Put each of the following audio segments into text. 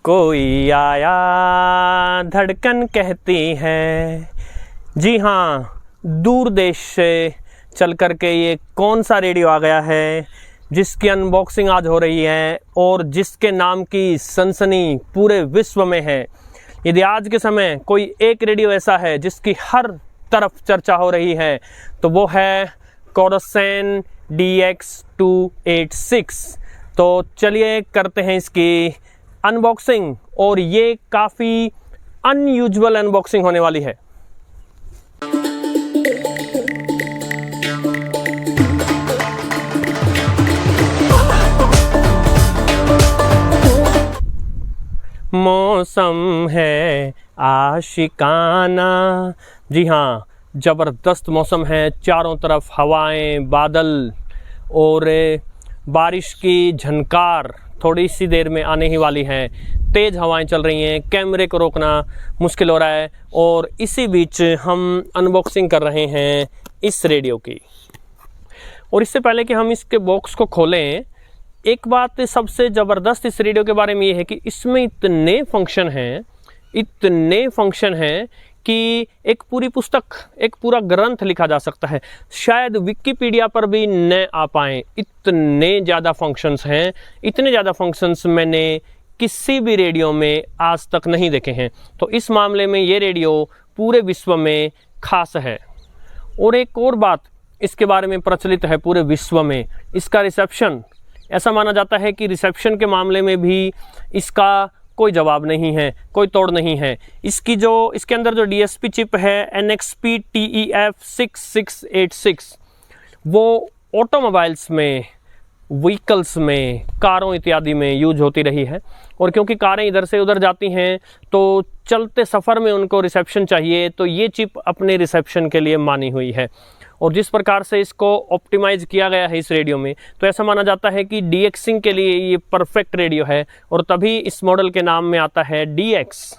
कोई आया धड़कन कहती है। जी हाँ, दूर देश से चल कर के ये कौन सा रेडियो आ गया है जिसकी अनबॉक्सिंग आज हो रही है और जिसके नाम की सनसनी पूरे विश्व में है। यदि आज के समय कोई एक रेडियो ऐसा है जिसकी हर तरफ चर्चा हो रही है तो वो है कोडोसन DX286। तो चलिए करते हैं इसकी अनबॉक्सिंग, और ये काफ़ी अनयूजुअल अनबॉक्सिंग होने वाली है। मौसम है आशिकाना। जी हाँ, ज़बरदस्त मौसम है, चारों तरफ हवाएं, बादल और बारिश की झनकार थोड़ी सी देर में आने ही वाली है। तेज़ हवाएं चल रही हैं, कैमरे को रोकना मुश्किल हो रहा है, और इसी बीच हम अनबॉक्सिंग कर रहे हैं इस रेडियो की। और इससे पहले कि हम इसके बॉक्स को खोलें, एक बात सबसे ज़बरदस्त इस रेडियो के बारे में ये है कि इसमें इतने फंक्शन हैं कि एक पूरी पुस्तक, एक पूरा ग्रंथ लिखा जा सकता है। शायद विकिपीडिया पर भी न आ पाएँ, इतने ज़्यादा फंक्शंस हैं। इतने ज़्यादा फंक्शंस मैंने किसी भी रेडियो में आज तक नहीं देखे हैं। तो इस मामले में ये रेडियो पूरे विश्व में खास है। और एक और बात इसके बारे में प्रचलित है पूरे विश्व में, इसका रिसेप्शन। ऐसा माना जाता है कि रिसेप्शन के मामले में भी इसका कोई जवाब नहीं है, कोई तोड़ नहीं है। इसके अंदर जो DSP चिप है NXP TEF6686, वो ऑटोमोबाइल्स में, व्हीकल्स में, कारों इत्यादि में यूज होती रही है। और क्योंकि कारें इधर से उधर जाती हैं तो चलते सफ़र में उनको रिसेप्शन चाहिए, तो ये चिप अपने रिसेप्शन के लिए मानी हुई है। और जिस प्रकार से इसको ऑप्टिमाइज किया गया है इस रेडियो में, तो ऐसा माना जाता है कि DXing के लिए ये परफेक्ट रेडियो है, और तभी इस मॉडल के नाम में आता है DX।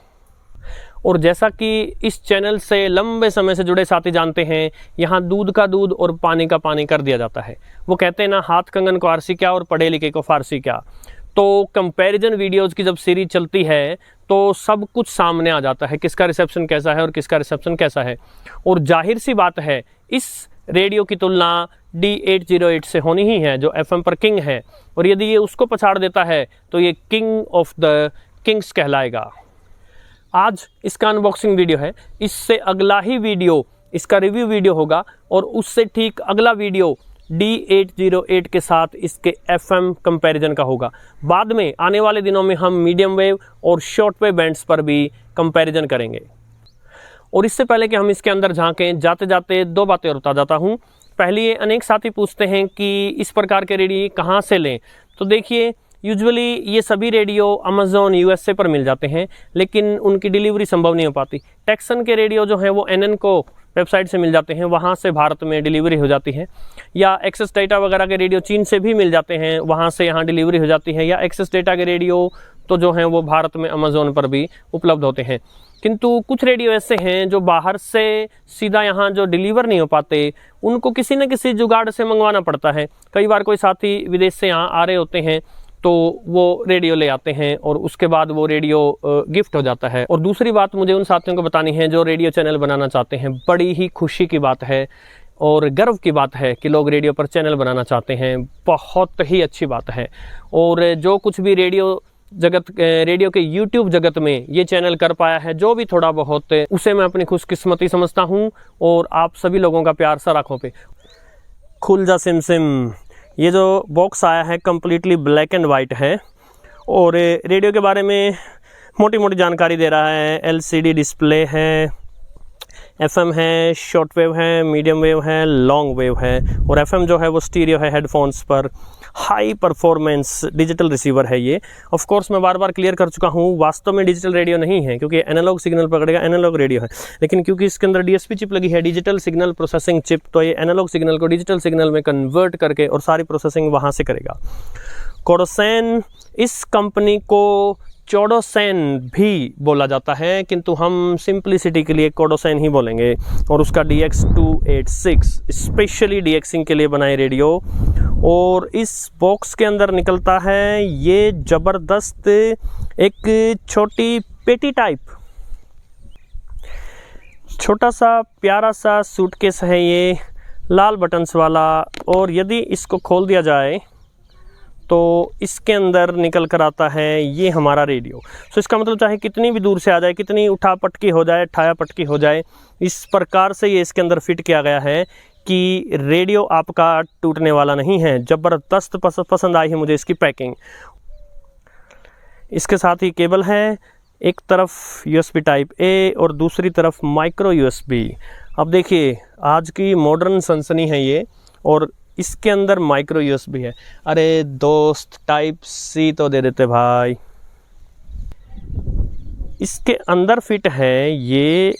और जैसा कि इस चैनल से लंबे समय से जुड़े साथी जानते हैं, यहाँ दूध का दूध और पानी का पानी कर दिया जाता है। वो कहते हैं ना, हाथ कंगन को आरसी क्या और पढ़े लिखे को फारसी क्या। तो कंपैरिजन वीडियोज़ की जब सीरीज चलती है तो सब कुछ सामने आ जाता है, किसका रिसेप्शन कैसा है और किसका रिसेप्शन कैसा है। और जाहिर सी बात है, इस रेडियो की तुलना D808 से होनी ही है, जो FM पर किंग है। और यदि ये उसको पछाड़ देता है तो ये किंग ऑफ द किंग्स कहलाएगा। आज इसका अनबॉक्सिंग वीडियो है, इससे अगला ही वीडियो इसका रिव्यू वीडियो होगा, और उससे ठीक अगला वीडियो D808 के साथ इसके FM कंपैरिजन का होगा। बाद में आने वाले दिनों में हम मीडियम वेव और शॉर्ट वेव बैंड्स पर भी कंपैरिजन करेंगे। और इससे पहले कि हम इसके अंदर झांकें, जाते जाते दो बातें और बता जाता हूँ। पहली, ये अनेक साथी पूछते हैं कि इस प्रकार के रेडियो कहाँ से लें। तो देखिए, यूजुअली ये सभी रेडियो अमेज़ॉन USA पर मिल जाते हैं, लेकिन उनकी डिलीवरी संभव नहीं हो पाती। टेक्सन के रेडियो जो हैं वो NN वेबसाइट से मिल जाते हैं, वहाँ से भारत में डिलीवरी हो जाती है। या एक्सेस डेटा वगैरह के रेडियो चीन से भी मिल जाते हैं, वहाँ से यहाँ डिलीवरी हो जाती है। या एक्सेस डेटा के रेडियो तो जो हैं वो भारत में अमेज़ॉन पर भी उपलब्ध होते हैं। किंतु कुछ रेडियो ऐसे हैं जो बाहर से सीधा यहाँ जो डिलीवर नहीं हो पाते, उनको किसी न किसी जुगाड़ से मंगवाना पड़ता है। कई बार कोई साथी विदेश से यहाँ आ रहे होते हैं तो वो रेडियो ले आते हैं, और उसके बाद वो रेडियो गिफ्ट हो जाता है। और दूसरी बात मुझे उन साथियों को बतानी है जो रेडियो चैनल बनाना चाहते हैं। बड़ी ही खुशी की बात है और गर्व की बात है कि लोग रेडियो पर चैनल बनाना चाहते हैं। बहुत ही अच्छी बात है। और जो कुछ भी रेडियो के YouTube जगत में ये चैनल कर पाया है, जो भी थोड़ा बहुत, उसे मैं अपनी खुशकिस्मती समझता हूँ। और आप सभी लोगों का प्यार सर आँखों पे। खुल जा सिम सिम, ये जो बॉक्स आया है कम्प्लीटली ब्लैक एंड वाइट है, और रेडियो के बारे में मोटी मोटी जानकारी दे रहा है। LCD डिस्प्ले है, FM है, शॉर्ट वेव है, मीडियम वेव है, लॉन्ग वेव है, और FM जो है वो स्टीरियो है हेडफोन्स पर। हाई परफॉर्मेंस डिजिटल रिसीवर है ये। ऑफ कोर्स मैं बार बार क्लियर कर चुका हूँ, वास्तव में डिजिटल रेडियो नहीं है, क्योंकि एनालॉग सिग्नल पकड़ेगा, एनालॉग रेडियो है। लेकिन क्योंकि इसके अंदर DSP चिप लगी है, डिजिटल सिग्नल प्रोसेसिंग चिप, तो ये एनालॉग सिग्नल को डिजिटल सिग्नल में कन्वर्ट करके और सारी प्रोसेसिंग वहाँ से करेगा। कोडोसन, इस कंपनी को चोडोसन भी बोला जाता है, किंतु हम सिंप्लिसिटी के लिए कोडोसन ही बोलेंगे। और उसका DX286 स्पेशली DXing के लिए बनाए रेडियो, और इस बॉक्स के अंदर निकलता है ये ज़बरदस्त एक छोटी पेटी टाइप, छोटा सा प्यारा सा सूटकेस है ये, लाल बटन्स वाला। और यदि इसको खोल दिया जाए तो इसके अंदर निकल कर आता है ये हमारा रेडियो। सो इसका मतलब चाहे कितनी भी दूर से आ जाए, कितनी उठा पटकी हो जाए, ठाया पटकी हो जाए, इस प्रकार से ये इसके अंदर फिट किया गया है कि रेडियो आपका टूटने वाला नहीं है। ज़बरदस्त पसंद आई है मुझे इसकी पैकिंग। इसके साथ ही केबल है, एक तरफ USB टाइप A और दूसरी तरफ माइक्रो USB। अब देखिए आज की मॉडर्न सनसनी है ये, और इसके अंदर माइक्रो USB है। अरे दोस्त टाइप C तो दे देते भाई। इसके अंदर फिट है ये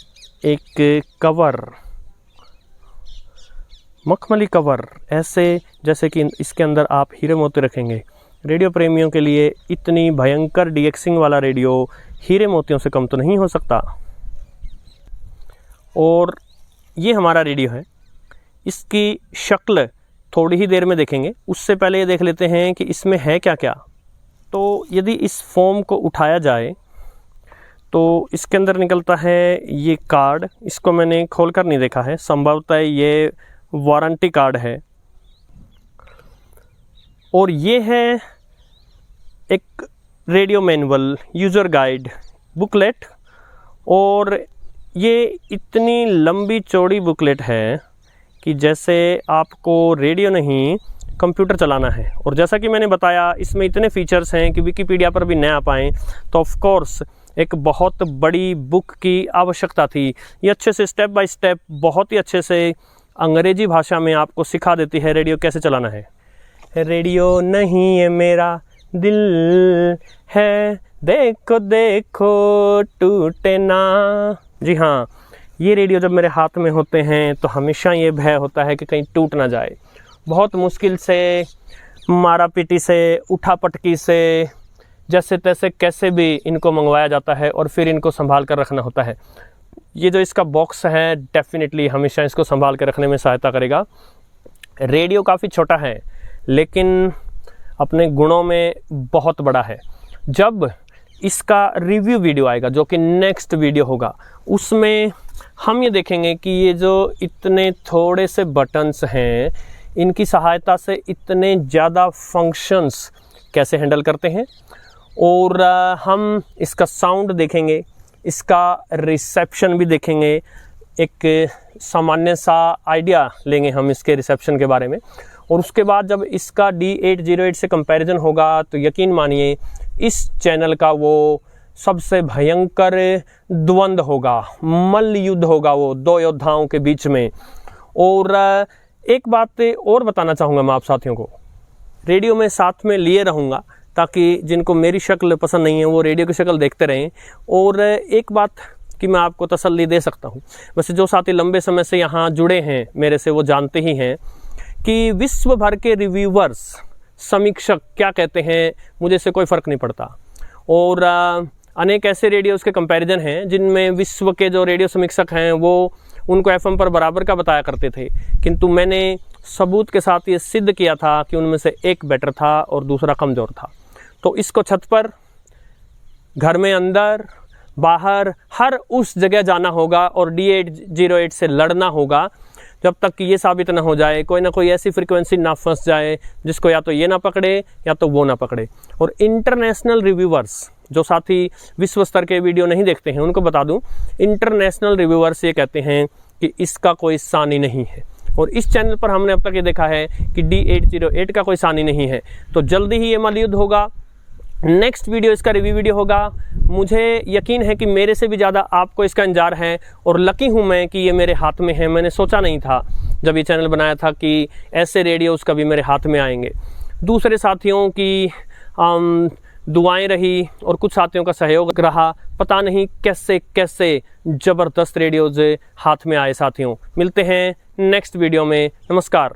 एक कवर, मखमली कवर, ऐसे जैसे कि इसके अंदर आप हीरे मोती रखेंगे। रेडियो प्रेमियों के लिए इतनी भयंकर डीएक्सिंग वाला रेडियो हीरे मोतियों से कम तो नहीं हो सकता। और ये हमारा रेडियो है। इसकी शक्ल थोड़ी ही देर में देखेंगे, उससे पहले ये देख लेते हैं कि इसमें है क्या क्या। तो यदि इस फोम को उठाया जाए तो इसके अंदर निकलता है ये कार्ड। इसको मैंने खोलकर नहीं देखा है, संभवतः ये वारंटी कार्ड है। और ये है एक radio manual, user guide booklet. और ये इतनी लंबी चौड़ी बुकलेट है कि जैसे आपको रेडियो नहीं कंप्यूटर चलाना है। और जैसा कि मैंने बताया इसमें इतने फीचर्स हैं कि विकिपीडिया पर भी न आ पाएँ, तो ऑफ कोर्स एक बहुत बड़ी बुक की आवश्यकता थी। ये अच्छे से स्टेप बाय स्टेप बहुत ही अच्छे से अंग्रेजी भाषा में आपको सिखा देती है रेडियो कैसे चलाना है। रेडियो नहीं ये मेरा दिल है, देखो देखो टूटे ना। जी हाँ, ये रेडियो जब मेरे हाथ में होते हैं तो हमेशा ये भय होता है कि कहीं टूट ना जाए। बहुत मुश्किल से, मारा पीटी से, उठा पटकी से, जैसे तैसे कैसे भी इनको मंगवाया जाता है और फिर इनको संभाल कर रखना होता है। ये जो इसका बॉक्स है डेफिनेटली हमेशा इसको संभाल कर रखने में सहायता करेगा। रेडियो काफ़ी छोटा है लेकिन अपने गुणों में बहुत बड़ा है। जब इसका रिव्यू वीडियो आएगा जो कि नेक्स्ट वीडियो होगा, उसमें हम ये देखेंगे कि ये जो इतने थोड़े से बटन्स हैं, इनकी सहायता से इतने ज़्यादा फंक्शंस कैसे हैंडल करते हैं। और हम इसका साउंड देखेंगे, इसका रिसेप्शन भी देखेंगे। एक सामान्य सा आइडिया लेंगे हम इसके रिसेप्शन के बारे में। और उसके बाद जब इसका D808 से कंपैरिजन होगा तो यकीन मानिए इस चैनल का वो सबसे भयंकर द्वंद्व होगा, मल्ल युद्ध होगा वो दो योद्धाओं के बीच में। और एक बात और बताना चाहूँगा मैं आप साथियों को, रेडियो में साथ में लिए रहूँगा ताकि जिनको मेरी शक्ल पसंद नहीं है वो रेडियो की शक्ल देखते रहें। और एक बात कि मैं आपको तसल्ली दे सकता हूँ, वैसे जो साथी लंबे समय से यहाँ जुड़े हैं मेरे से वो जानते ही हैं कि विश्व भर के रिव्यूवर्स, समीक्षक क्या कहते हैं मुझे इससे कोई फ़र्क नहीं पड़ता। और अनेक ऐसे रेडियोज़ के कंपैरिजन हैं जिनमें विश्व के जो रेडियो समीक्षक हैं वो उनको FM पर बराबर का बताया करते थे, किंतु मैंने सबूत के साथ ये सिद्ध किया था कि उनमें से एक बेटर था और दूसरा कमज़ोर था। तो इसको छत पर, घर में अंदर, बाहर, हर उस जगह जाना होगा और D808 से लड़ना होगा जब तक कि ये साबित ना हो जाए, कोई ना कोई ऐसी फ्रीक्वेंसी ना फंस जाए जिसको या तो ये ना पकड़े या तो वो ना पकड़े। और इंटरनेशनल रिव्यूवर्स, जो साथी विश्व स्तर के वीडियो नहीं देखते हैं उनको बता दूं, इंटरनेशनल रिव्यूवर्स ये कहते हैं कि इसका कोई सानी नहीं है। और इस चैनल पर हमने अब तक ये देखा है कि D808 का कोई सानी नहीं है। तो जल्दी ही ये मल्लयुद्ध होगा, नेक्स्ट वीडियो इसका रिव्यू वीडियो होगा। मुझे यकीन है कि मेरे से भी ज़्यादा आपको इसका इंतजार है और लकी हूँ मैं कि ये मेरे हाथ में है। मैंने सोचा नहीं था जब ये चैनल बनाया था कि ऐसे रेडियोज़ कभी मेरे हाथ में आएंगे। दूसरे साथियों की दुआएं रही और कुछ साथियों का सहयोग रहा, पता नहीं कैसे कैसे ज़बरदस्त रेडियोज़ हाथ में आए। साथियों मिलते हैं नेक्स्ट वीडियो में, नमस्कार।